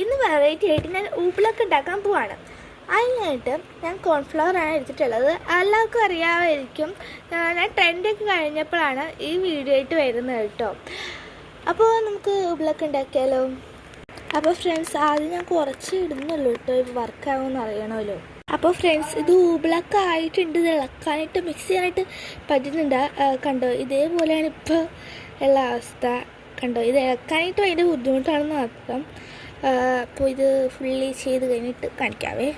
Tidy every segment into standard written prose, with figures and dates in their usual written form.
ഇന്ന് വെറൈറ്റി ആയിട്ട് ഞാൻ ഊപ്പിളൊക്കെ ഉണ്ടാക്കാൻ പോവാണ്. അതിനായിട്ട് ഞാൻ കോൺഫ്ലവറാണ് എടുത്തിട്ടുള്ളത്. എല്ലാവർക്കും അറിയാമായിരിക്കും, ഞാൻ ട്രെൻഡൊക്കെ കഴിഞ്ഞപ്പോഴാണ് ഈ വീഡിയോ ആയിട്ട് വരുന്നത് കേട്ടോ. അപ്പോൾ നമുക്ക് ഊപ്പിളൊക്കെ ഉണ്ടാക്കിയാലോ. അപ്പോൾ ഫ്രണ്ട്സ്, ആദ്യം ഞാൻ കുറച്ച് ഇടുന്നുള്ളൂ കേട്ടോ, ഇത് വർക്കാവുമെന്ന് അറിയണമല്ലോ. അപ്പോൾ ഫ്രണ്ട്സ്, ഇത് ഊപ്പിളൊക്കെ ആയിട്ടുണ്ട്. ഇത് ഇളക്കാനായിട്ട് മിക്സ് ചെയ്യാനായിട്ട് പറ്റുന്നുണ്ട്. കണ്ടോ, ഇതേപോലെയാണ് ഇപ്പോൾ ഉള്ള അവസ്ഥ. കണ്ടോ, ഇത് ഇളക്കാനായിട്ട് ഭയങ്കര ബുദ്ധിമുട്ടാണെന്ന് മാത്രം. അപ്പോൾ ഇത് ഫുള്ളി ചെയ്ത് കഴിഞ്ഞിട്ട് കാണിക്കാവേ.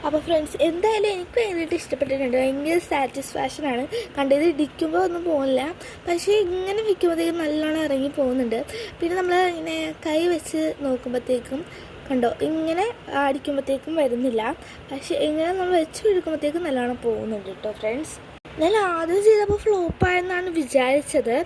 അപ്പോൾ ഫ്രണ്ട്സ്, എന്തായാലും എനിക്ക് ഭയങ്കരമായിട്ട് ഇഷ്ടപ്പെട്ടിട്ടുണ്ട്. ഭയങ്കര സാറ്റിസ്ഫാക്ഷനാണ്. കണ്ടത് ഇത് ഇടിക്കുമ്പോൾ ഒന്നും പോകുന്നില്ല, പക്ഷേ ഇങ്ങനെ വിൽക്കുമ്പോഴത്തേക്കും നല്ലോണം ഇറങ്ങി പോകുന്നുണ്ട്. പിന്നെ നമ്മൾ ഇങ്ങനെ കൈ വെച്ച് നോക്കുമ്പോഴത്തേക്കും കണ്ടോ, ഇങ്ങനെ അടിക്കുമ്പോഴത്തേക്കും വരുന്നില്ല, പക്ഷേ ഇങ്ങനെ നമ്മൾ വെച്ച് കൊടുക്കുമ്പോഴത്തേക്കും നല്ലോണം പോകുന്നുണ്ട് കേട്ടോ ഫ്രണ്ട്സ്. ഞാൻ ആദ്യം ചെയ്തപ്പോൾ ഫ്ലോപ്പായെന്നാണ് വിചാരിച്ചത്,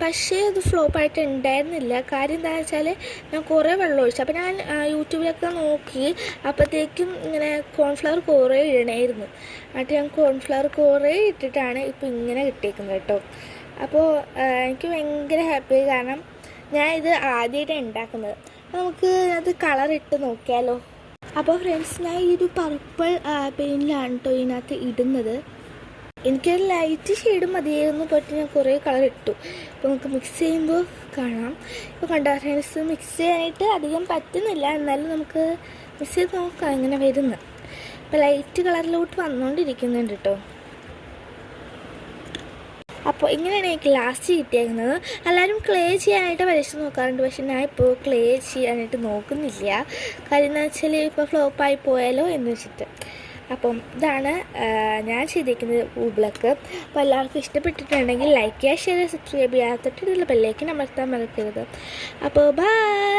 പക്ഷേ അത് ഫ്ലോപ്പായിട്ട് ഉണ്ടായിരുന്നില്ല. കാര്യം എന്താണെന്ന് വെച്ചാൽ ഞാൻ കുറേ വെള്ളം ഒഴിച്ചു. അപ്പോൾ ഞാൻ യൂട്യൂബിലൊക്കെ നോക്കി, അപ്പോഴത്തേക്കും ഇങ്ങനെ കോൺഫ്ലവർ കുറേ ഇടണമായിരുന്നു. എന്നിട്ട് ഞാൻ കോൺഫ്ലവർ കുറേ ഇട്ടിട്ടാണ് ഇപ്പോൾ ഇങ്ങനെ കിട്ടിയേക്കുന്നത് കേട്ടോ. അപ്പോൾ എനിക്ക് ഭയങ്കര ഹാപ്പി, കാരണം ഞാൻ ഇത് ആദ്യമായിട്ടാണ് ഉണ്ടാക്കുന്നത്. നമുക്ക് അത് കളറിട്ട് നോക്കിയാലോ. അപ്പോൾ ഫ്രണ്ട്സ്, ഞാൻ ഈ ഒരു പർപ്പിൾ പെയിൻറ്റിലാണ് കേട്ടോ ഇതിനകത്ത് ഇടുന്നത്. എനിക്കൊരു ലൈറ്റ് ഷെയ്ഡ് മതിയായിരുന്നു, പറ്റി ഞാൻ കുറേ കളർ ഇട്ടു. അപ്പോൾ നമുക്ക് മിക്സ് ചെയ്യുമ്പോൾ കാണാം. ഇപ്പോൾ കണ്ട ഫ്രണ്ട്സ്, മിക്സ് ചെയ്യാനായിട്ട് അധികം പറ്റുന്നില്ല, എന്നാലും നമുക്ക് മിക്സ് ചെയ്ത് നോക്കാം ഇങ്ങനെ വരുന്നത്. ഇപ്പോൾ ലൈറ്റ് കളറിലോട്ട് വന്നുകൊണ്ടിരിക്കുന്നുണ്ട് കേട്ടോ. അപ്പോൾ ഇങ്ങനെയാണ് എനിക്ക് ലാസ്റ്റ് കിട്ടിയേക്കുന്നത്. എല്ലാവരും ക്ലേ ചെയ്യാനായിട്ട് പരീക്ഷിച്ച് നോക്കാറുണ്ട്, പക്ഷെ ഞാൻ ഇപ്പോൾ ക്ലേ ചെയ്യാനായിട്ട് നോക്കുന്നില്ല. കാര്യം എന്താ വെച്ചാൽ ഇപ്പോൾ ഫ്ലോപ്പായി പോയാലോ എന്ന് വെച്ചിട്ട്. അപ്പം ഇതാണ് ഞാൻ ചെയ്തിരിക്കുന്നത് ഊപ്പിളക്ക്. അപ്പോൾ എല്ലാവർക്കും ഇഷ്ടപ്പെട്ടിട്ടുണ്ടെങ്കിൽ ലൈക്ക് ചെയ്യുക, ഷെയർ ചെയ്യുക, സബ്സ്ക്രൈബ് ചെയ്യുക, തൊട്ടിട്ടുള്ള ബെല്ലൈക്കൻ അമർത്താൻ മറക്കരുത്. അപ്പോൾ ബൈ.